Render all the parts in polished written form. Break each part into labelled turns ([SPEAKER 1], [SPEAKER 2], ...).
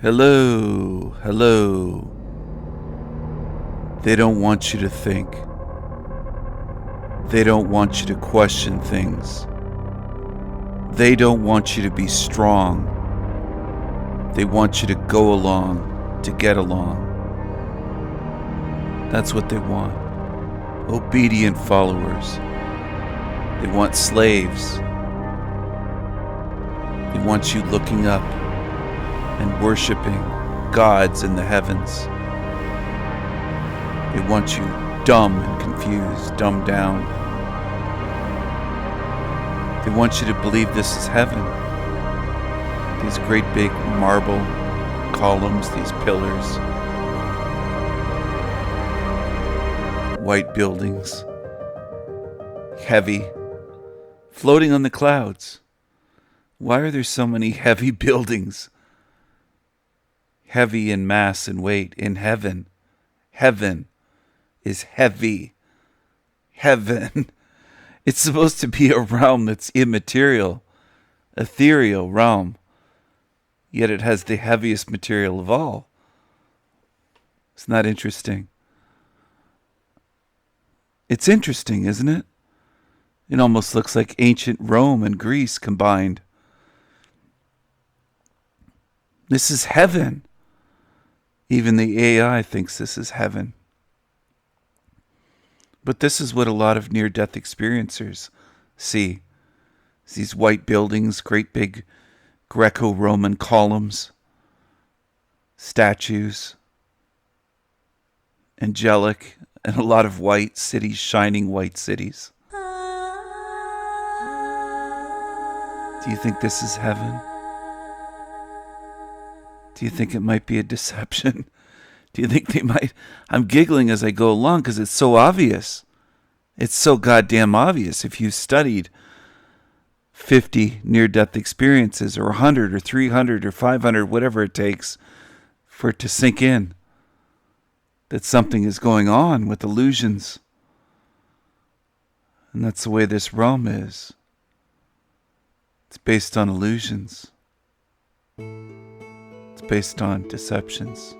[SPEAKER 1] Hello, hello. They don't want you to think. They don't want you to question things. They don't want you to be strong. They want you to go along, to get along. That's what they want. Obedient followers. They want slaves. They want you looking up and worshiping gods in the heavens. They want you dumb and confused, dumbed down. They want you to believe this is heaven. These great big marble columns, these pillars, white buildings, heavy, floating on the clouds. Why are there so many heavy buildings? Heavy in mass and weight in heaven. Heaven is heavy. Heaven. It's supposed to be a realm that's immaterial, ethereal realm. Yet it has the heaviest material of all. Isn't that interesting? It's interesting, isn't it? It almost looks like ancient Rome and Greece combined. This is heaven. Even the AI thinks this is heaven. But this is what a lot of near-death experiencers see. These white buildings, great big Greco-Roman columns, statues, angelic, and a lot of white cities, shining white cities. Do you think this is heaven? Do you think it might be a deception? Do you think they might? I'm giggling as I go along because it's so obvious. It's so goddamn obvious. If you studied 50 near-death experiences or 100 or 300 or 500, whatever it takes for it to sink in that something is going on with illusions. And that's the way this realm is. It's based on illusions. It's based on deceptions.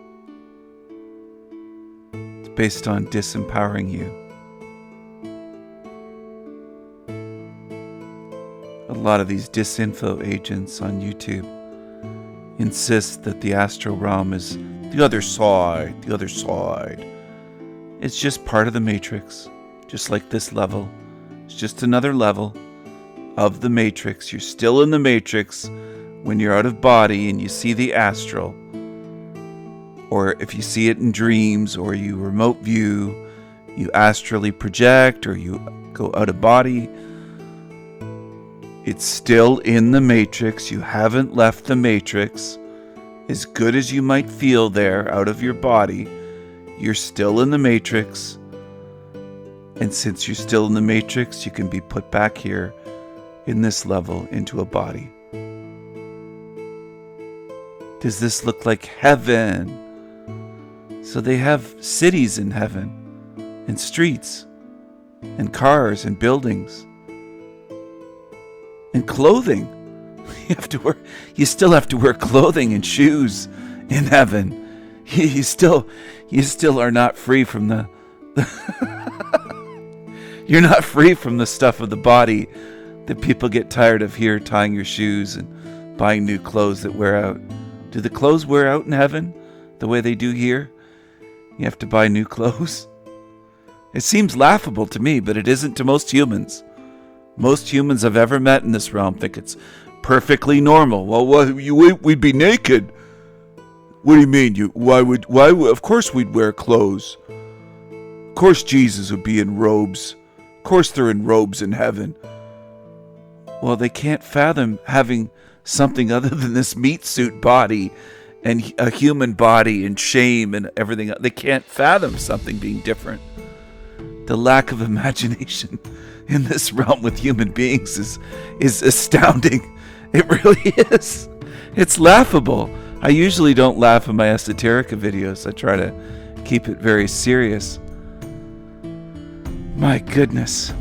[SPEAKER 1] It's based on disempowering you. A lot of these disinfo agents on YouTube insist that the astral realm is the other side, the other side. It's just part of the matrix, just like this level. It's just another level of the matrix. You're still in the matrix when you're out of body and you see the astral. Or if you see it in dreams or you remote view, you astrally project or you go out of body. It's still in the matrix. You haven't left the matrix. As good as you might feel there out of your body, you're still in the matrix. And since you're still in the matrix, you can be put back here in this level into a body. Does this look like heaven? So they have cities in heaven, and streets, and cars, and buildings, and clothing. You still have to wear clothing and shoes in heaven. You still are not free from the you're not free from the stuff of the body that people get tired of here, tying your shoes and buying new clothes that wear out. Do the clothes wear out in heaven the way they do here? You have to buy new clothes. It seems laughable to me, but it isn't to most humans. Most humans I've ever met in this realm think it's perfectly normal. Well, we'd be naked. What do you mean? Why would? Of course we'd wear clothes. Of course Jesus would be in robes. Of course they're in robes in heaven. Well, they can't fathom having something other than this meat suit body and a human body and shame and everything. They can't fathom something being different. The lack of imagination in this realm with human beings is astounding. It really is. It's laughable. I usually don't laugh in my Esoterica videos. I try to keep it very serious. My goodness.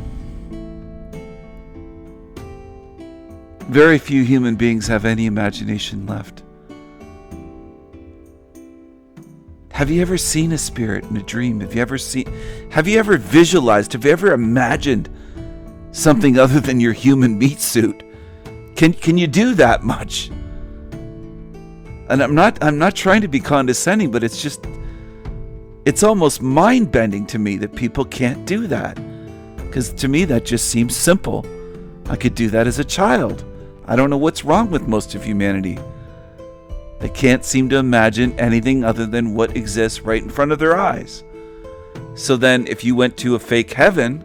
[SPEAKER 1] Very few human beings have any imagination left. Have you ever seen a spirit in a dream? Have you ever visualized, have you ever imagined something other than your human meat suit? Can you do that much? And I'm not trying to be condescending, but it's almost mind-bending to me that people can't do that. Because to me that just seems simple. I could do that as a child. I don't know what's wrong with most of humanity. They can't seem to imagine anything other than what exists right in front of their eyes. So then if you went to a fake heaven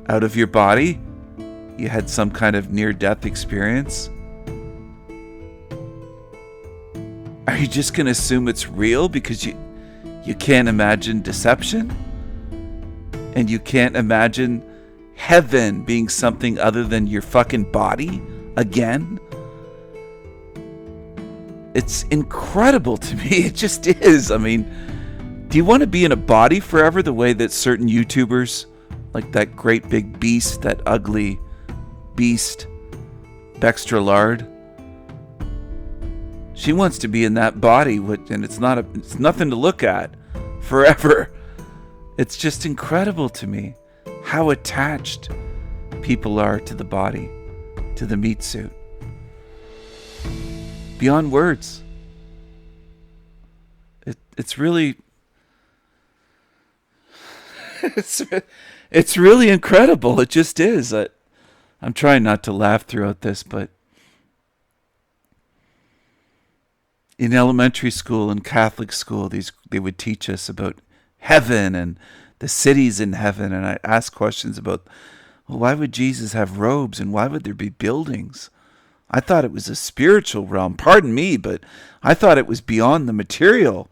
[SPEAKER 1] out of your body, you had some kind of near-death experience, are you just going to assume it's real because you can't imagine deception? And you can't imagine heaven being something other than your fucking body again? It's incredible to me. It just is. I mean, do you want to be in a body forever the way that certain YouTubers, like that great big beast, that ugly beast, Bextra Lard? She wants to be in that body, and it's nothing to look at forever. It's just incredible to me how attached people are to the body, to the meat suit. Beyond words. It's really it's really incredible. It just is. I'm trying not to laugh throughout this, but in elementary school and Catholic school, they would teach us about heaven and the cities in heaven, and I asked questions about, well, why would Jesus have robes and why would there be buildings? I thought it was a spiritual realm. Pardon me, but I thought it was beyond the material.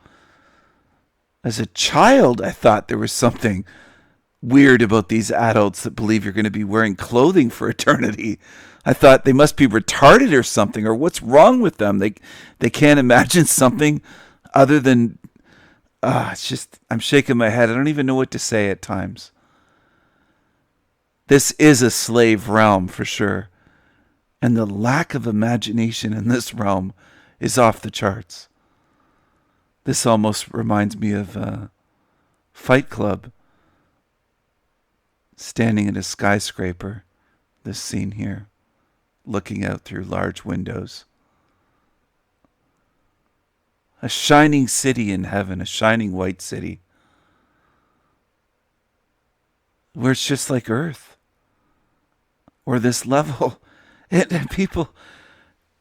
[SPEAKER 1] As a child, I thought there was something weird about these adults that believe you're going to be wearing clothing for eternity. I thought they must be retarded or something, or what's wrong with them? They can't imagine something other than... it's just, I'm shaking my head. I don't even know what to say at times. This is a slave realm for sure. And the lack of imagination in this realm is off the charts. This almost reminds me of Fight Club. Standing in a skyscraper, this scene here, looking out through large windows. A shining city in heaven, a shining white city, where it's just like Earth, or this level. And people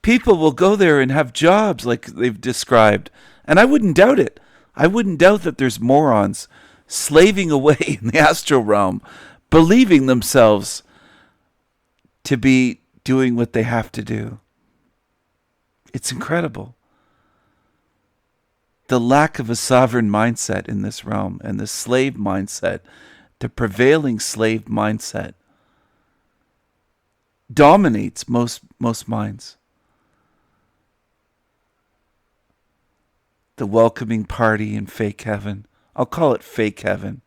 [SPEAKER 1] will go there and have jobs like they've described. And I wouldn't doubt it. I wouldn't doubt that there's morons slaving away in the astral realm, believing themselves to be doing what they have to do. It's incredible. The lack of a sovereign mindset in this realm and the slave mindset, the prevailing slave mindset, dominates most minds. The welcoming party in fake heaven. I'll call it fake heaven.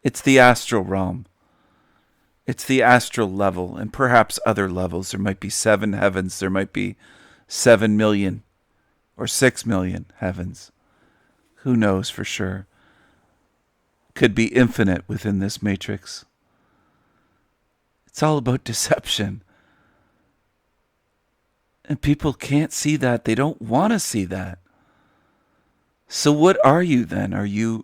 [SPEAKER 1] It's the astral realm. It's the astral level, and perhaps other levels. There might be 7 heavens. There might be 7 million or 6 million heavens. Who knows for sure? Could be infinite within this matrix. It's all about deception. And people can't see that. They don't want to see that. So what are you then? Are you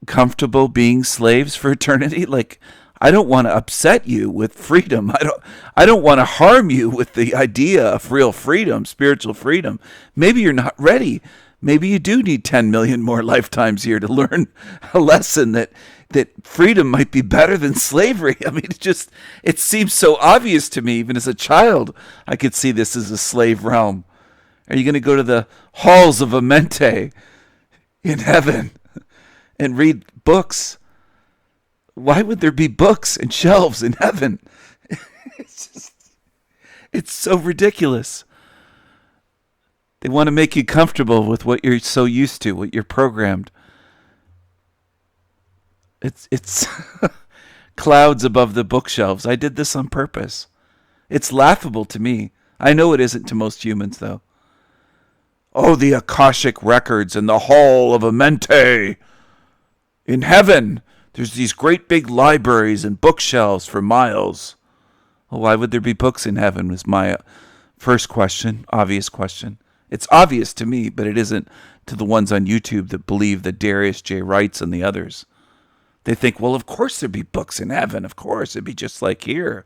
[SPEAKER 1] comfortable being slaves for eternity? Like, I don't want to upset you with freedom. I don't want to harm you with the idea of real freedom, spiritual freedom. Maybe you're not ready. Maybe you do need 10 million more lifetimes here to learn a lesson that freedom might be better than slavery. I mean, it seems so obvious to me. Even as a child, I could see this as a slave realm. Are you going to go to the halls of Amente in heaven and read books? Why would there be books and shelves in heaven? It's so ridiculous. They want to make you comfortable with what you're so used to, what you're programmed. It's clouds above the bookshelves. I did this on purpose. It's laughable to me. I know it isn't to most humans, though. Oh, the Akashic records and the Hall of Amente. In heaven, there's these great big libraries and bookshelves for miles. Well, why would there be books in heaven was my first question, obvious question. It's obvious to me, but it isn't to the ones on YouTube that believe that Darius J. Wrights and the others. They think, well, of course there'd be books in heaven. Of course, it'd be just like here.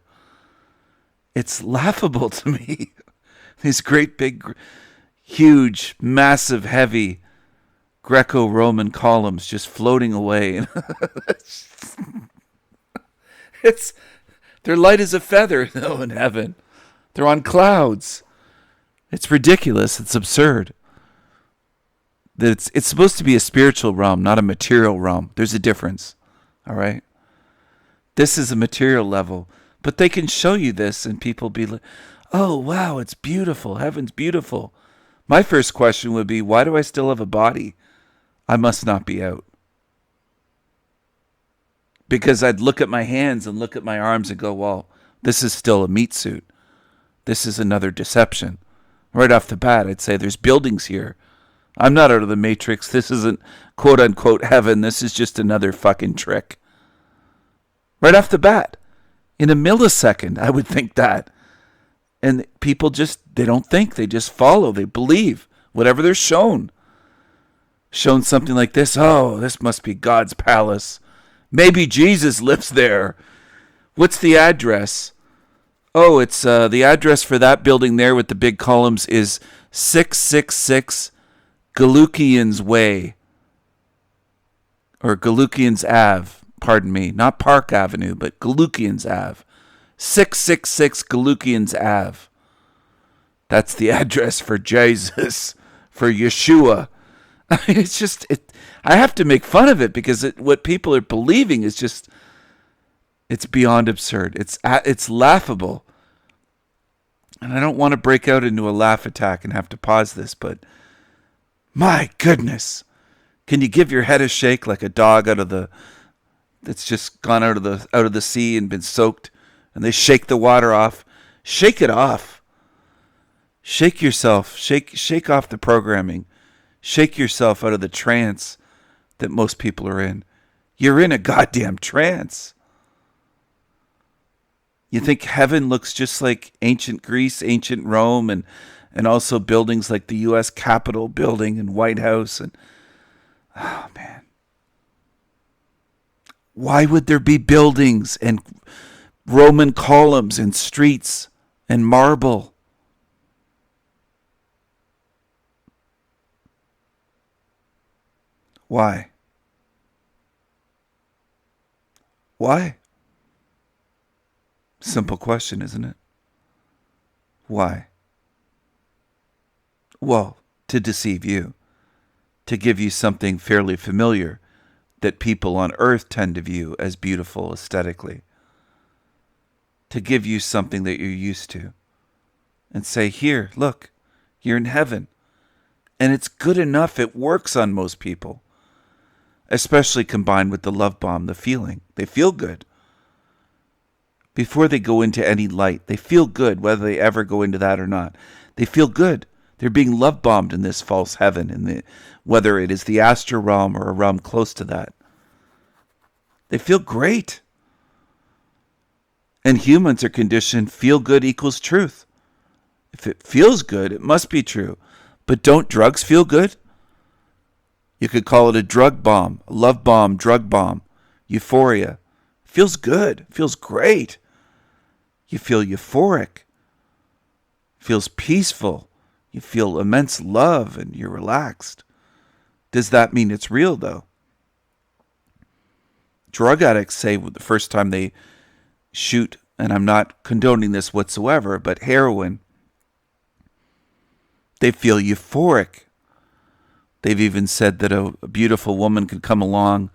[SPEAKER 1] It's laughable to me. These great big, huge, massive, heavy Greco-Roman columns just floating away. They're light as a feather, though, in heaven. They're on clouds. It's ridiculous. It's absurd. That it's supposed to be a spiritual realm, not a material realm. There's a difference. All right? This is a material level. But they can show you this and people be like, oh, wow, it's beautiful. Heaven's beautiful. My first question would be, why do I still have a body? I must not be out. Because I'd look at my hands and look at my arms and go, well, this is still a meat suit. This is another deception. Right off the bat, I'd say there's buildings here. I'm not out of the matrix. This isn't quote unquote heaven. This is just another fucking trick. Right off the bat. In a millisecond, I would think that. And people just, they don't think. They just follow. They believe whatever they're shown. Shown something like this. Oh, this must be God's palace. Maybe Jesus lives there. What's the address? Oh, it's the address for that building there with the big columns is 666 Galukians Way. Or Galukians Ave. Pardon me. Not Park Avenue, but Galukians Ave. 666 Galukians Ave. That's the address for Jesus. For Yeshua. I mean, it's just... I have to make fun of it because what people are believing is just... It's beyond absurd. It's laughable. And I don't want to break out into a laugh attack and have to pause this, but my goodness. Can you give your head a shake like a dog that's just gone out of the sea and been soaked, and they shake the water off? Shake it off. Shake yourself. Shake off the programming. Shake yourself out of the trance that most people are in. You're in a goddamn trance. You think heaven looks just like ancient Greece, ancient Rome, and also buildings like the U.S. Capitol building and White House. And oh, man. Why would there be buildings and Roman columns and streets and marble? Why? Why? Simple question, isn't it? Why? Well, to deceive you. To give you something fairly familiar that people on earth tend to view as beautiful aesthetically. To give you something that you're used to. And say, here, look, you're in heaven. And it's good enough. It works on most people. Especially combined with the love bomb, the feeling. They feel good. Before they go into any light, they feel good, whether they ever go into that or not. They feel good. They're being love bombed in this false heaven, whether it is the astral realm or a realm close to that. They feel great. And humans are conditioned, feel good equals truth. If it feels good, it must be true. But don't drugs feel good? You could call it a drug bomb, a love bomb, drug bomb, euphoria. Feels good, feels great. You feel euphoric. Feels peaceful. You feel immense love and you're relaxed. Does that mean it's real, though? Drug addicts say the first time they shoot, and I'm not condoning this whatsoever, but heroin, they feel euphoric. They've even said that a beautiful woman could come along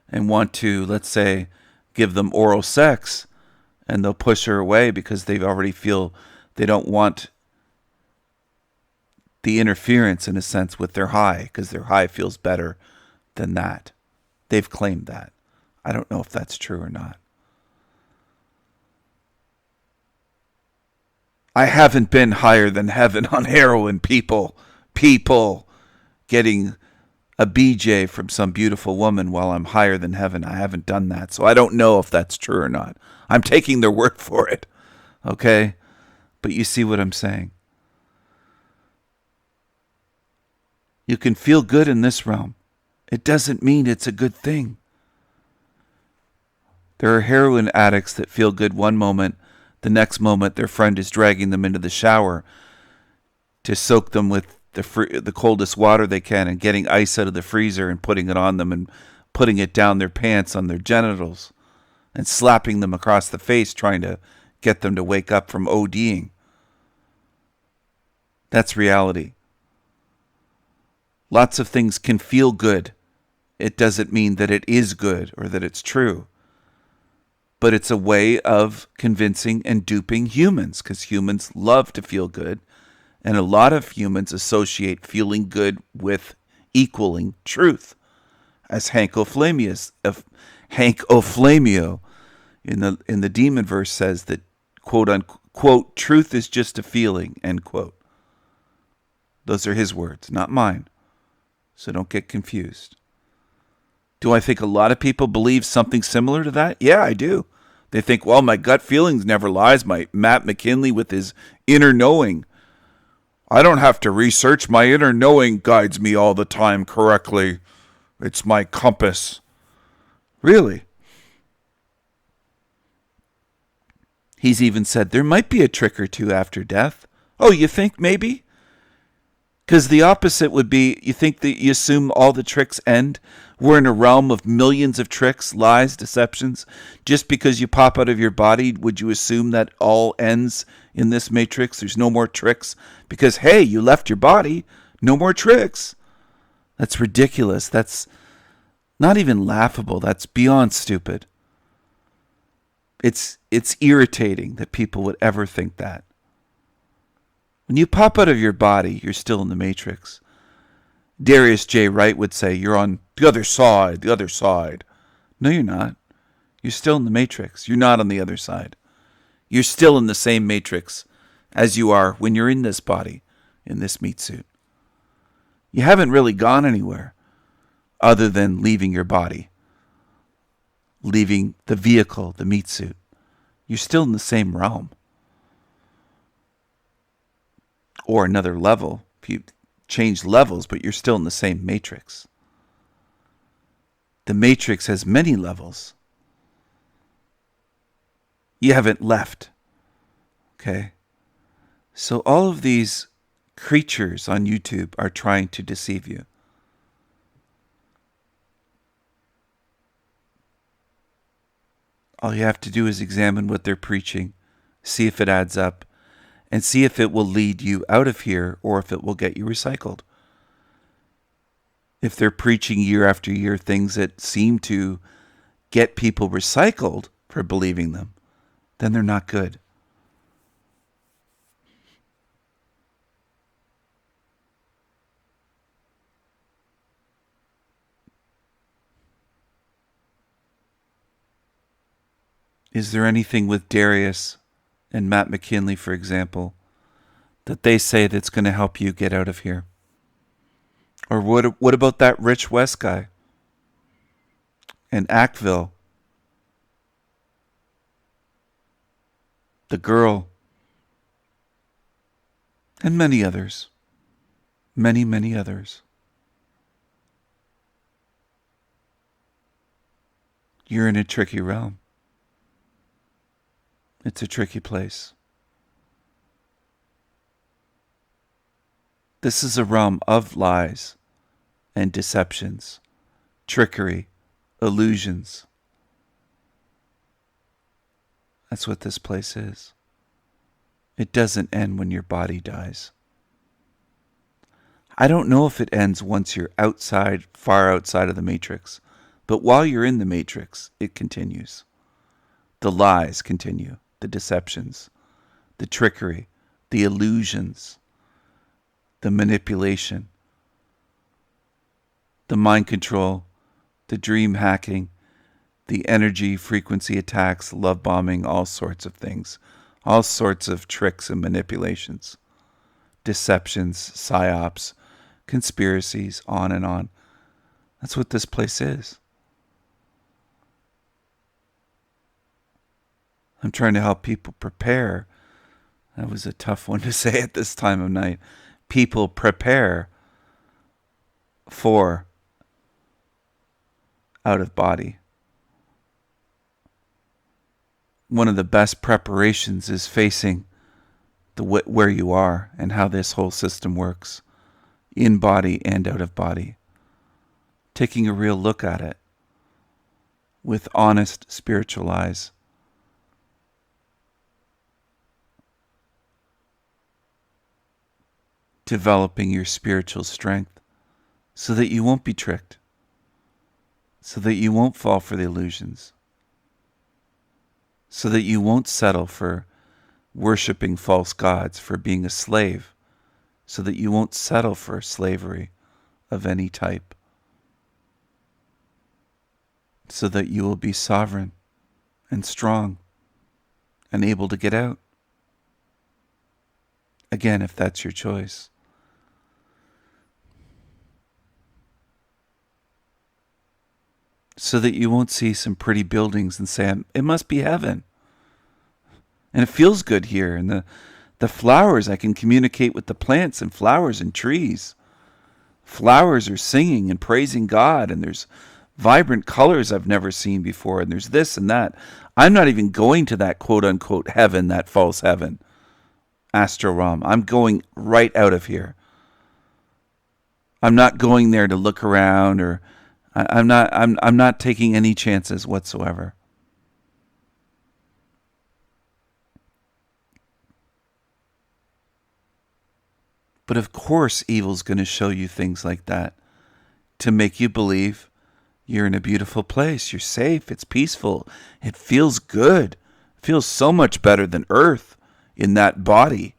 [SPEAKER 1] and want to, let's say, give them oral sex, and they'll push her away because they already feel they don't want the interference, in a sense, with their high, because their high feels better than that. They've claimed that. I don't know if that's true or not. I haven't been higher than heaven on heroin, people. people getting a BJ from some beautiful woman while I'm higher than heaven. I haven't done that, so I don't know if that's true or not. I'm taking their word for it, okay? But you see what I'm saying. You can feel good in this realm. It doesn't mean it's a good thing. There are heroin addicts that feel good one moment. The next moment, their friend is dragging them into the shower to soak them with the coldest water they can and getting ice out of the freezer and putting it on them and putting it down their pants on their genitals and slapping them across the face trying to get them to wake up from ODing. That's reality. Lots of things can feel good. It doesn't mean that it is good or that it's true. But it's a way of convincing and duping humans, because humans love to feel good. And a lot of humans associate feeling good with equaling truth. As Hank Oflamio in the demon verse says that, quote unquote, truth is just a feeling, end quote. Those are his words, not mine. So don't get confused. Do I think a lot of people believe something similar to that? Yeah, I do. They think, well, my gut feelings never lies. My Matt McKinley with his inner knowing. I don't have to research. My inner knowing guides me all the time correctly. It's my compass. Really? He's even said there might be a trick or two after death. Oh, you think maybe? Because the opposite would be, you think that you assume all the tricks end? We're in a realm of millions of tricks, lies, deceptions. Just because you pop out of your body, would you assume that all ends in this matrix? There's no more tricks? Because, hey, you left your body, no more tricks. That's ridiculous. That's not even laughable. That's beyond stupid. It's irritating that people would ever think that. When you pop out of your body, you're still in the matrix. Darius J. Wright would say, you're on the other side, the other side. No, you're not. You're still in the matrix. You're not on the other side. You're still in the same matrix as you are when you're in this body, in this meat suit. You haven't really gone anywhere other than leaving your body, leaving the vehicle, the meat suit. You're still in the same realm. Or another level. If you change levels, but you're still in the same matrix. The matrix has many levels. You haven't left. Okay? So all of these creatures on YouTube are trying to deceive you. All you have to do is examine what they're preaching, see if it adds up, and see if it will lead you out of here or if it will get you recycled. If they're preaching year after year things that seem to get people recycled for believing them, then they're not good. Is there anything with Darius and Matt McKinley, for example, that they say that's going to help you get out of here? Or what about that Rich West guy and Ackville? The girl. And many others. Many, many others. You're in a tricky realm. It's a tricky place. This is a realm of lies and deceptions, trickery, illusions. That's what this place is. It doesn't end when your body dies. I don't know if it ends once you're outside, far outside of the matrix, but while you're in the matrix, it continues. The lies continue. The deceptions, the trickery, the illusions, the manipulation, the mind control, the dream hacking, the energy frequency attacks, love bombing, all sorts of things, all sorts of tricks and manipulations, deceptions, psyops, conspiracies, on and on. That's what this place is. I'm trying to help people prepare. That was a tough one to say at this time of night. People prepare for out of body. One of the best preparations is facing where you are and how this whole system works, in body and out of body. Taking a real look at it with honest spiritual eyes. Developing your spiritual strength so that you won't be tricked, so that you won't fall for the illusions, so that you won't settle for worshiping false gods, for being a slave, so that you won't settle for slavery of any type, so that you will be sovereign and strong and able to get out. Again, if that's your choice. So that you won't see some pretty buildings and say, it must be heaven. And it feels good here. And the flowers, I can communicate with the plants and flowers and trees. Flowers are singing and praising God, and there's vibrant colors I've never seen before, and there's this and that. I'm not even going to that quote-unquote heaven, that false heaven, astral realm. I'm going right out of here. I'm not going there to look around, or I'm not taking any chances whatsoever. But of course, evil's going to show you things like that to make you believe you're in a beautiful place. You're safe. It's peaceful. It feels good. It feels so much better than Earth in that body,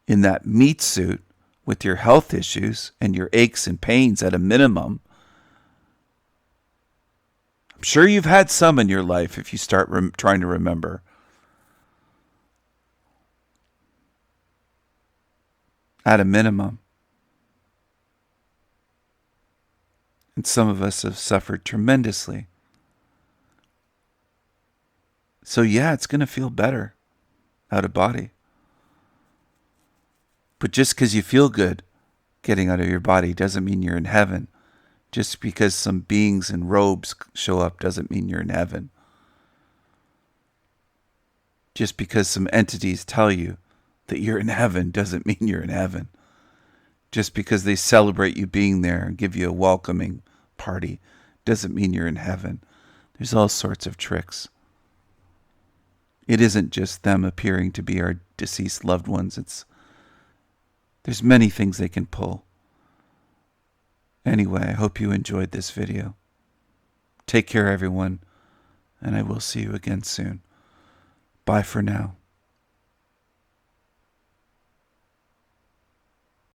[SPEAKER 1] in that meat suit, with your health issues and your aches and pains at a minimum. I'm sure you've had some in your life if you start trying to remember. At a minimum. And some of us have suffered tremendously. So yeah, it's going to feel better out of body. But just because you feel good getting out of your body doesn't mean you're in heaven. Just because some beings in robes show up doesn't mean you're in heaven. Just because some entities tell you that you're in heaven doesn't mean you're in heaven. Just because they celebrate you being there and give you a welcoming party doesn't mean you're in heaven. There's all sorts of tricks. It isn't just them appearing to be our deceased loved ones. There's many things they can pull. Anyway, I hope you enjoyed this video. Take care, everyone, and I will see you again soon. Bye for now.